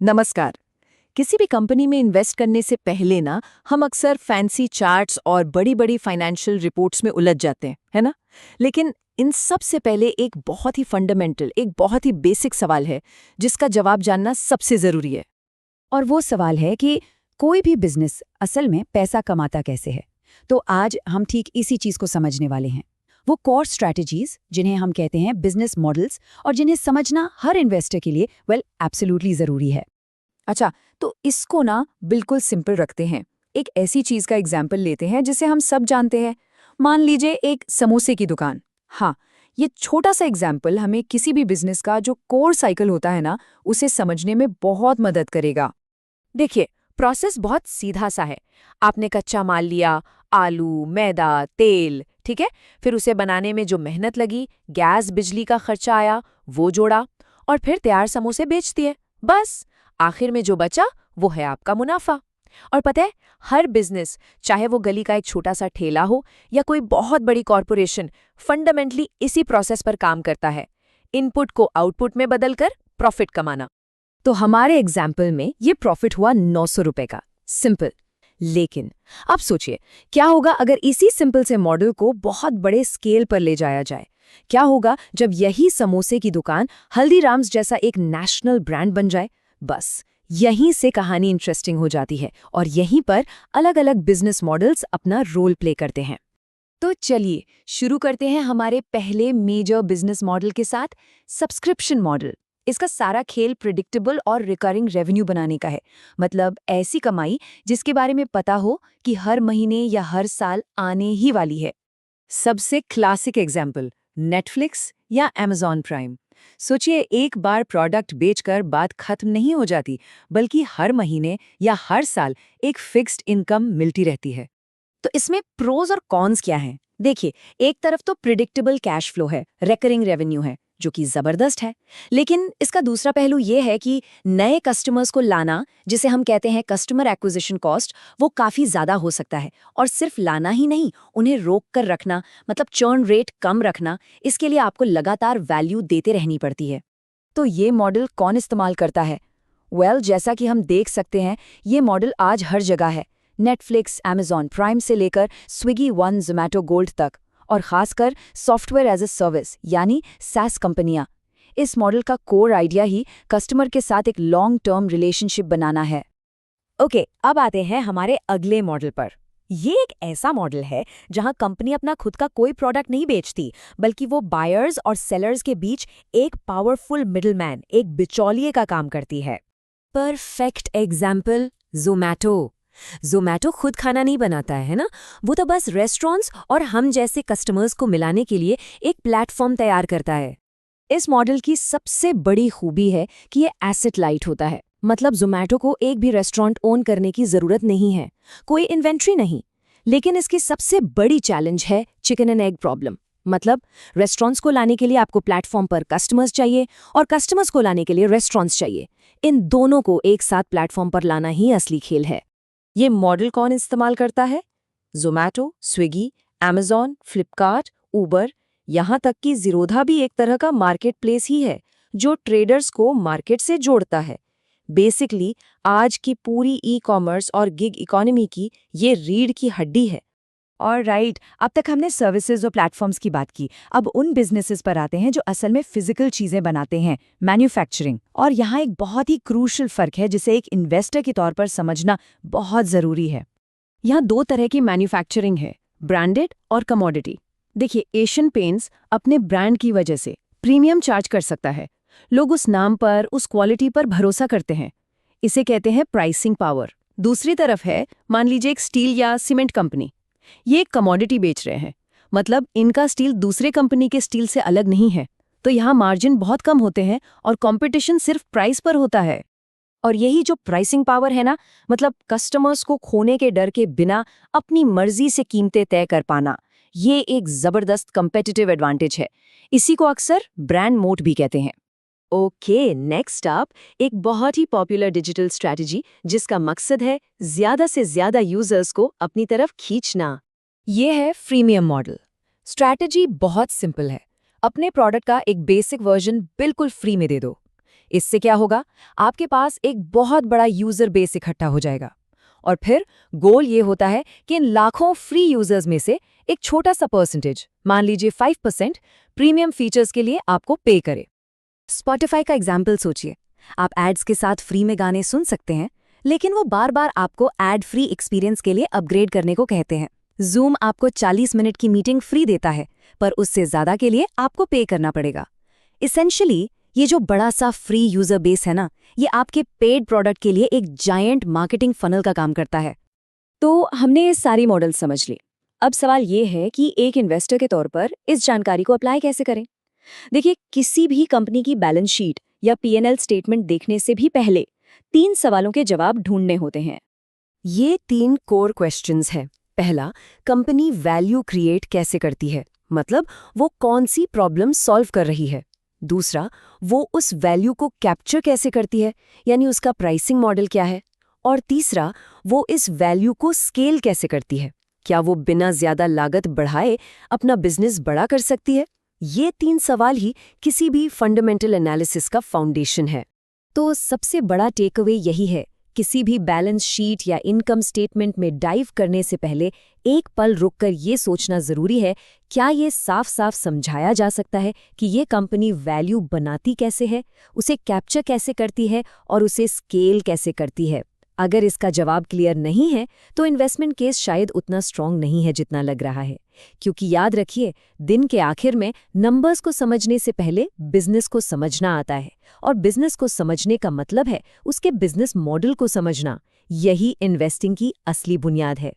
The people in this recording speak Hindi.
नमस्कार। किसी भी कंपनी में इन्वेस्ट करने से पहले ना हम अक्सर फैंसी चार्ट्स और बड़ी-बड़ी फाइनेंशियल रिपोर्ट्स में उलझ जाते हैं, है ना? लेकिन इन सब से पहले एक बहुत ही फंडामेंटल, एक बहुत ही बेसिक सवाल है, जिसका जवाब जानना सबसे ज़रूरी है। और वो सवाल है कि कोई भी बिजनेस असल में पैसा कमाता कैसे है। तो आज हम ठीक इसी चीज को समझने वाले हैं। वो कोर स्ट्रैटेजीज जिन्हें हम कहते हैं बिजनेस मॉडल्स और जिन्हें समझना हर इन्वेस्टर के लिए एब्सोल्युटली जरूरी है। अच्छा, तो इसको ना बिल्कुल सिंपल रखते हैं। एक ऐसी चीज़ का एग्जाम्पल लेते हैं जिसे हम सब जानते हैं। मान लीजिए एक समोसे की दुकान। हाँ, ये छोटा सा एग्जाम्पल हमें किसी भी बिजनेस का जो कोर साइकिल होता है ना, उसे समझने में बहुत मदद करेगा। देखिए, प्रोसेस बहुत सीधा सा है। आपने कच्चा माल लिया, आलू, मैदा, तेल, ठीक है? फिर उसे बनाने में जो मेहनत लगी, गैस, बिजली का खर्चा आया, वो जोड़ा और फिर तैयार समोसे बेच दिए। बस, आखिर में जो बचा वो है आपका मुनाफा। और पता है, हर बिजनेस, चाहे वो गली का एक छोटा सा ठेला हो या कोई बहुत बड़ी कॉरपोरेशन, फंडामेंटली इसी प्रोसेस पर काम करता है। इनपुट को आउटपुट में बदलकर प्रॉफिट कमाना। तो हमारे एग्जाम्पल में ये प्रॉफिट हुआ 900 रुपए का। सिंपल। लेकिन अब सोचिए, क्या होगा अगर इसी सिंपल से मॉडल को बहुत बड़े स्केल पर ले जाया जाए? क्या होगा जब यही समोसे की दुकान हल्दीराम्स जैसा एक नेशनल ब्रांड बन जाए? बस यहीं से कहानी इंटरेस्टिंग हो जाती है और यहीं पर अलग अलग बिजनेस मॉडल्स अपना रोल प्ले करते हैं। तो चलिए शुरू करते हैं हमारे पहले मेजर बिजनेस मॉडल के साथ, सब्सक्रिप्शन मॉडल। इसका सारा खेल प्रिडिक्टेबल और रिकरिंग रेवेन्यू बनाने का है। मतलब ऐसी कमाई जिसके बारे में पता हो कि हर महीने या हर साल आने ही वाली है। सबसे क्लासिक एग्जाम्पल, नेटफ्लिक्स या अमेज़न प्राइम। सोचिए, एक बार प्रोडक्ट बेचकर बात खत्म नहीं हो जाती, बल्कि हर महीने या हर साल एक फिक्स्ड इनकम मिलती रहती है। तो इसमें प्रोज और कॉन्स क्या हैं? देखिए, एक तरफ तो प्रिडिक्टेबल कैश फ्लो है, रेकरिंग रेवेन्यू है, जो कि जबरदस्त है। लेकिन इसका दूसरा पहलू ये है कि नए कस्टमर्स को लाना, जिसे हम कहते हैं कस्टमर एक्विजिशन कॉस्ट, वो काफी ज्यादा हो सकता है। और सिर्फ लाना ही नहीं, उन्हें रोक कर रखना, मतलब चर्न रेट कम रखना, इसके लिए आपको लगातार वैल्यू देते रहनी पड़ती है। तो ये मॉडल कौन इस्तेमाल करता है? जैसा कि हम देख सकते हैं, ये मॉडल आज हर जगह है। नेटफ्लिक्स, अमेज़न प्राइम से लेकर स्विगी, वन, ज़ोमैटो गोल्ड तक, और खासकर सॉफ्टवेयर एज ए सर्विस यानी SaaS कंपनियां। इस मॉडल का कोर आइडिया ही कस्टमर के साथ एक लॉन्ग टर्म रिलेशनशिप बनाना है। ओके, अब आते हैं हमारे अगले मॉडल पर। ये एक ऐसा मॉडल है जहां कंपनी अपना खुद का कोई प्रोडक्ट नहीं बेचती, बल्कि वो बायर्स और सेलर्स के बीच एक पावरफुल मिडलमैन, एक बिचौलिए का काम करती है। Perfect example, Zomato. ज़ोमैटो खुद खाना नहीं बनाता है ना, वो तो बस रेस्टोरेंट्स और हम जैसे कस्टमर्स को मिलाने के लिए एक प्लेटफॉर्म तैयार करता है। इस मॉडल की सबसे बड़ी खूबी है कि ये एसेट लाइट होता है। मतलब ज़ोमैटो को एक भी रेस्टोरेंट ओन करने की ज़रूरत नहीं है, कोई इन्वेंट्री नहीं। लेकिन इसकी सबसे बड़ी चैलेंज है चिकन एंड एग प्रॉब्लम। मतलब रेस्टोरेंट्स को लाने के लिए आपको प्लेटफॉर्म पर कस्टमर्स चाहिए और कस्टमर्स को लाने के लिए रेस्टोरेंट्स चाहिए। इन दोनों को एक साथ प्लेटफॉर्म पर लाना ही असली खेल है। ये मॉडल कौन इस्तेमाल करता है? ज़ोमैटो, स्विगी, अमेज़न, फ्लिपकार्ट, उबर, यहाँ तक कि ज़ीरोधा भी एक तरह का मार्केट प्लेस ही है, जो ट्रेडर्स को मार्केट से जोड़ता है। बेसिकली आज की पूरी ई-कॉमर्स और गिग इकोनॉमी की ये रीढ़ की हड्डी है। और राइट, अब तक हमने सर्विसेज और प्लेटफॉर्म्स की बात की। अब उन बिजनेसेस पर आते हैं जो असल में फिजिकल चीजें बनाते हैं, मैन्युफैक्चरिंग। और यहाँ एक बहुत ही क्रूशल फर्क है जिसे एक इन्वेस्टर के तौर पर समझना बहुत जरूरी है। यहाँ दो तरह की मैन्युफैक्चरिंग है, ब्रांडेड और कमोडिटी। देखिए, एशियन पेंट्स अपने ब्रांड की वजह से प्रीमियम चार्ज कर सकता है। लोग उस नाम पर, उस क्वालिटी पर भरोसा करते हैं। इसे कहते हैं प्राइसिंग पावर। दूसरी तरफ है, मान लीजिए एक स्टील या सीमेंट कंपनी। ये एक कमोडिटी बेच रहे हैं, मतलब इनका स्टील दूसरे कंपनी के स्टील से अलग नहीं है। तो यहाँ मार्जिन बहुत कम होते हैं और कंपटीशन सिर्फ प्राइस पर होता है। और यही जो प्राइसिंग पावर है ना, मतलब कस्टमर्स को खोने के डर के बिना अपनी मर्जी से कीमतें तय कर पाना, ये एक जबरदस्त कंपेटिटिव एडवांटेज है। इसी को अक्सर ब्रांड मोट भी कहते हैं। ओके, नेक्स्ट अप एक बहुत ही पॉपुलर डिजिटल स्ट्रैटेजी जिसका मकसद है ज्यादा से ज्यादा यूजर्स को अपनी तरफ खींचना। ये है फ्रीमियम मॉडल। स्ट्रैटेजी बहुत सिंपल है, अपने प्रोडक्ट का एक बेसिक वर्जन बिल्कुल फ्री में दे दो। इससे क्या होगा, आपके पास एक बहुत बड़ा यूजर बेस इकट्ठा हो जाएगा। और फिर गोल ये होता है कि इन लाखों फ्री यूजर्स में से एक छोटा सा परसेंटेज, मान लीजिए 5%, प्रीमियम फीचर्स के लिए आपको पे करे। स्पॉटिफाई का एग्जाम्पल सोचिए। आप एड्स के साथ फ्री में गाने सुन सकते हैं, लेकिन वो बार बार आपको एड फ्री एक्सपीरियंस के लिए अपग्रेड करने को कहते हैं। जूम आपको 40 मिनट की मीटिंग फ्री देता है, पर उससे ज़्यादा के लिए आपको पे करना पड़ेगा। इसेंशियली ये जो बड़ा सा फ्री यूजर बेस है ना, ये आपके पेड प्रोडक्ट के लिए एक जायंट मार्केटिंग फनल का काम करता है। तो हमने ये सारी मॉडल समझ ली। अब सवाल ये है कि एक इन्वेस्टर के तौर पर इस जानकारी को अप्लाई कैसे करें। देखिए, किसी भी कंपनी की बैलेंस शीट या P&L स्टेटमेंट देखने से भी पहले 3 सवालों के जवाब ढूंढने होते हैं। ये 3 कोर क्वेश्चंस हैं। पहला, कंपनी वैल्यू क्रिएट कैसे करती है, मतलब वो कौन सी प्रॉब्लम सॉल्व कर रही है। दूसरा, वो उस वैल्यू को कैप्चर कैसे करती है, यानी उसका प्राइसिंग मॉडल क्या है। और तीसरा, वो इस वैल्यू को स्केल कैसे करती है, क्या वो बिना ज्यादा लागत बढ़ाए अपना बिजनेस बड़ा कर सकती है। ये 3 सवाल ही किसी भी फंडामेंटल एनालिसिस का फाउंडेशन है। तो सबसे बड़ा टेकअवे यही है, किसी भी बैलेंस शीट या इनकम स्टेटमेंट में डाइव करने से पहले एक पल रुककर ये सोचना जरूरी है, क्या ये साफ साफ समझाया जा सकता है कि ये कंपनी वैल्यू बनाती कैसे है, उसे कैप्चर कैसे करती है और उसे स्केल कैसे करती है। अगर इसका जवाब क्लियर नहीं है तो इन्वेस्टमेंट केस शायद उतना स्ट्रांग नहीं है जितना लग रहा है। क्योंकि याद रखिए, दिन के आखिर में नंबर्स को समझने से पहले बिजनेस को समझना आता है, और बिजनेस को समझने का मतलब है उसके बिजनेस मॉडल को समझना। यही इन्वेस्टिंग की असली बुनियाद है।